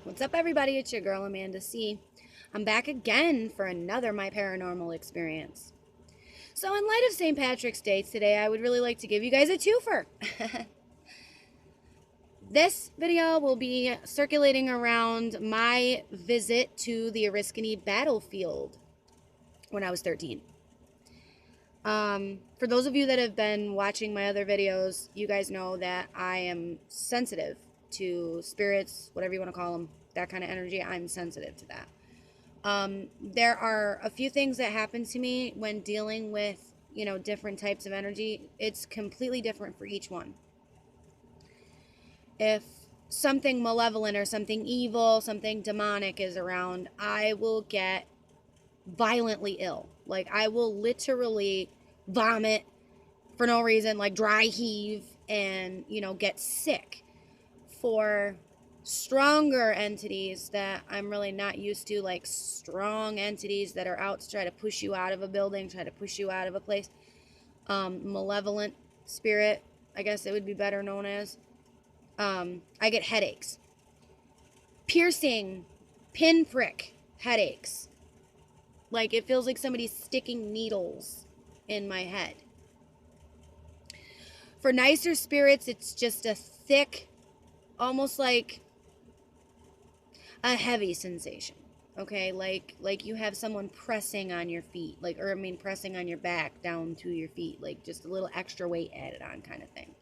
What's up, everybody? It's your girl, Amanda C. I'm back again for another My Paranormal Experience. So, in light of St. Patrick's Day today, I would really like to give you guys a twofer. This video will be circulating around my visit to the Oriskany battlefield when I was 13. For those of you that have been watching my other videos, you guys know that I am sensitive to spirits, whatever you want to call them, that kind of energy. I'm sensitive to that. There are a few things that happen to me when dealing with, different types of energy. It's completely different for each one. If something malevolent or something evil, something demonic is around, I will get violently ill. Like, I will literally vomit for no reason, like dry heave, and, get sick. For stronger entities that I'm really not used to, like strong entities that are out to try to push you out of a building, try to push you out of a place, malevolent spirit, I guess it would be better known as, I get headaches. Piercing, pinprick headaches. Like, it feels like somebody's sticking needles in my head. For nicer spirits, it's just a thick, almost like a heavy sensation. Okay, like you have someone pressing on your feet, pressing on your back down to your feet, like just a little extra weight added on kind of thing.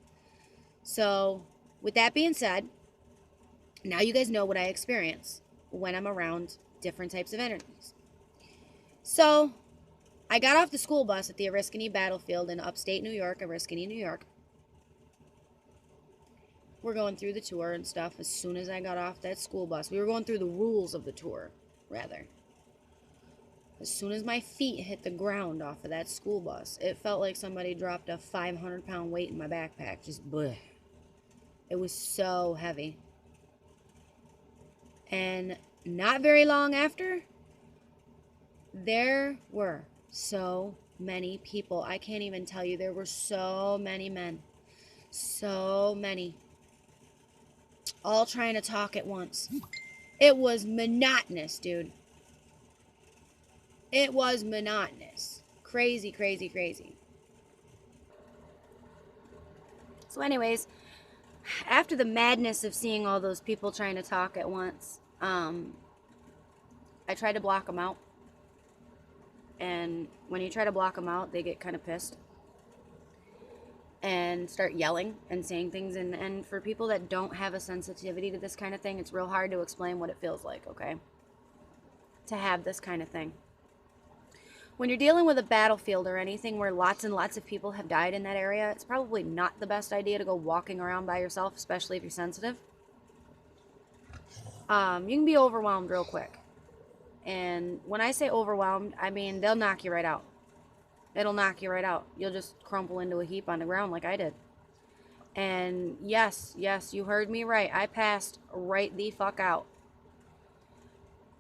So, with that being said, now you guys know what I experience when I'm around different types of energies. So, I got off the school bus at the Oriskany battlefield in upstate New York, Oriskany, New York. We're going through the tour and stuff. As soon as I got off that school bus, we were going through the rules of the tour, rather. As soon as my feet hit the ground off of that school bus, it felt like somebody dropped a 500-pound weight in my backpack. Just bleh. It was so heavy. And not very long after, there were so many people. I can't even tell you. There were so many men. So many. All trying to talk at once. It was monotonous, dude. It was monotonous. Crazy, crazy, crazy. So anyways, after the madness of seeing all those people trying to talk at once, I tried to block them out. And when you try to block them out, they get kind of pissed and start yelling and saying things. And for people that don't have a sensitivity to this kind of thing, it's real hard to explain what it feels like, okay? To have this kind of thing. When you're dealing with a battlefield or anything where lots and lots of people have died in that area, it's probably not the best idea to go walking around by yourself, especially if you're sensitive. You can be overwhelmed real quick. And when I say overwhelmed, I mean they'll knock you right out. It'll knock you right out. You'll just crumple into a heap on the ground like I did. And yes, you heard me right. I passed right the fuck out.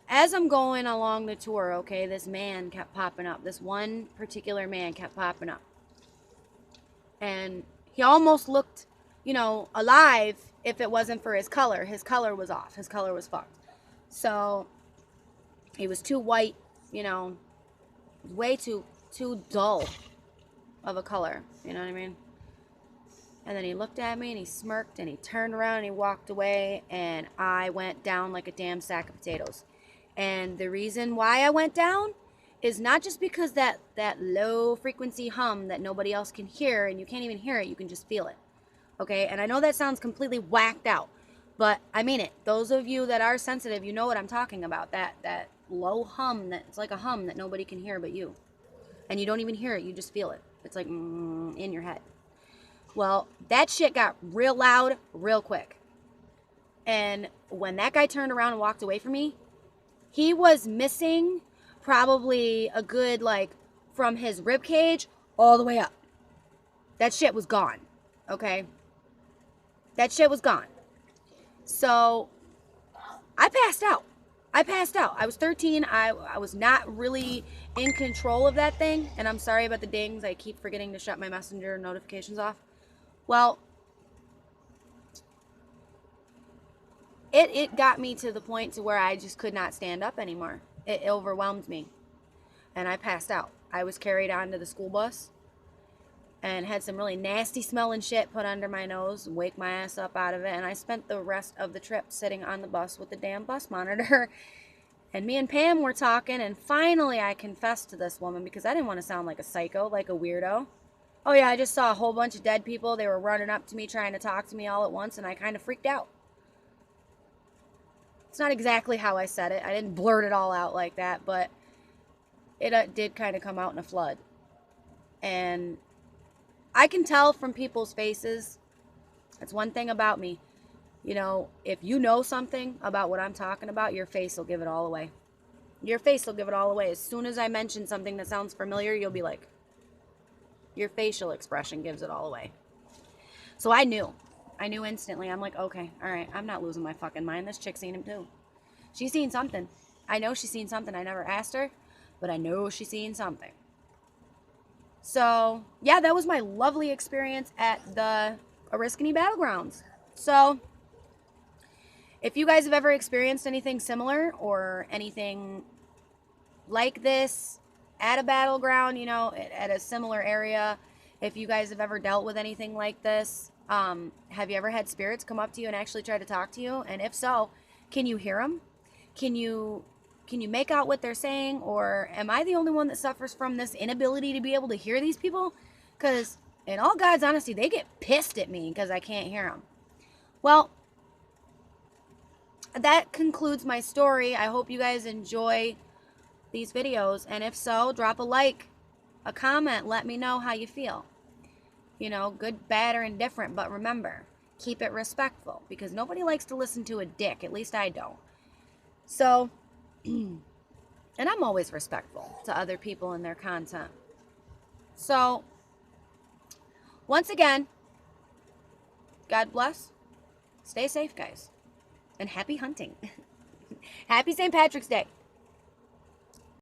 As I'm going along the tour, okay, this man kept popping up. This one particular man kept popping up. And he almost looked, alive if it wasn't for his color. His color was off. His color was fucked. So, he was too white, way too dull of a color. You know what I mean? And then he looked at me and he smirked and he turned around and he walked away, and I went down like a damn sack of potatoes. And the reason why I went down is not just because that low frequency hum that nobody else can hear, and you can't even hear it, you can just feel it. Okay? And I know that sounds completely whacked out, but I mean it. Those of you that are sensitive, you know what I'm talking about. That low hum, it's like a hum that nobody can hear but you. And you don't even hear it, you just feel it. It's like in your head. Well, that shit got real loud real quick. And when that guy turned around and walked away from me, he was missing probably a good, from his rib cage all the way up. That shit was gone. Okay? That shit was gone. So, I passed out. I was 13. I was not really in control of that thing. And I'm sorry about the dings. I keep forgetting to shut my messenger notifications off. Well, it got me to the point to where I just could not stand up anymore. It overwhelmed me, and I passed out. I was carried onto the school bus and had some really nasty smelling shit put under my nose, wake my ass up out of it, and I spent the rest of the trip sitting on the bus with the damn bus monitor. And me and Pam were talking, and finally I confessed to this woman because I didn't want to sound like a psycho, like a weirdo. Oh yeah, I just saw a whole bunch of dead people. They were running up to me, trying to talk to me all at once, and I kind of freaked out. It's not exactly how I said it. I didn't blurt it all out like that, but it did kind of come out in a flood. And I can tell from people's faces. That's one thing about me. You know, if you know something about what I'm talking about, your face will give it all away. Your face will give it all away. As soon as I mention something that sounds familiar, you'll be like, your facial expression gives it all away. So I knew instantly. I'm like, okay, all right, I'm not losing my fucking mind. This chick seen him too. She's seen something. I know she's seen something. I never asked her, but I know she's seen something. So, yeah, that was my lovely experience at the Oriskany Battlegrounds. So, if you guys have ever experienced anything similar or anything like this at a battleground, you know, at a similar area, if you guys have ever dealt with anything like this, have you ever had spirits come up to you and actually try to talk to you? And if so, can you hear them? Can you make out what they're saying? Or am I the only one that suffers from this inability to be able to hear these people? Because in all God's honesty, they get pissed at me because I can't hear them. Well, that concludes my story. I hope you guys enjoy these videos. And if so, drop a like, a comment. Let me know how you feel. You know, good, bad, or indifferent. But remember, keep it respectful. Because nobody likes to listen to a dick. At least I don't. So, and I'm always respectful to other people and their content. So, once again, God bless. Stay safe, guys. And happy hunting. Happy St. Patrick's Day.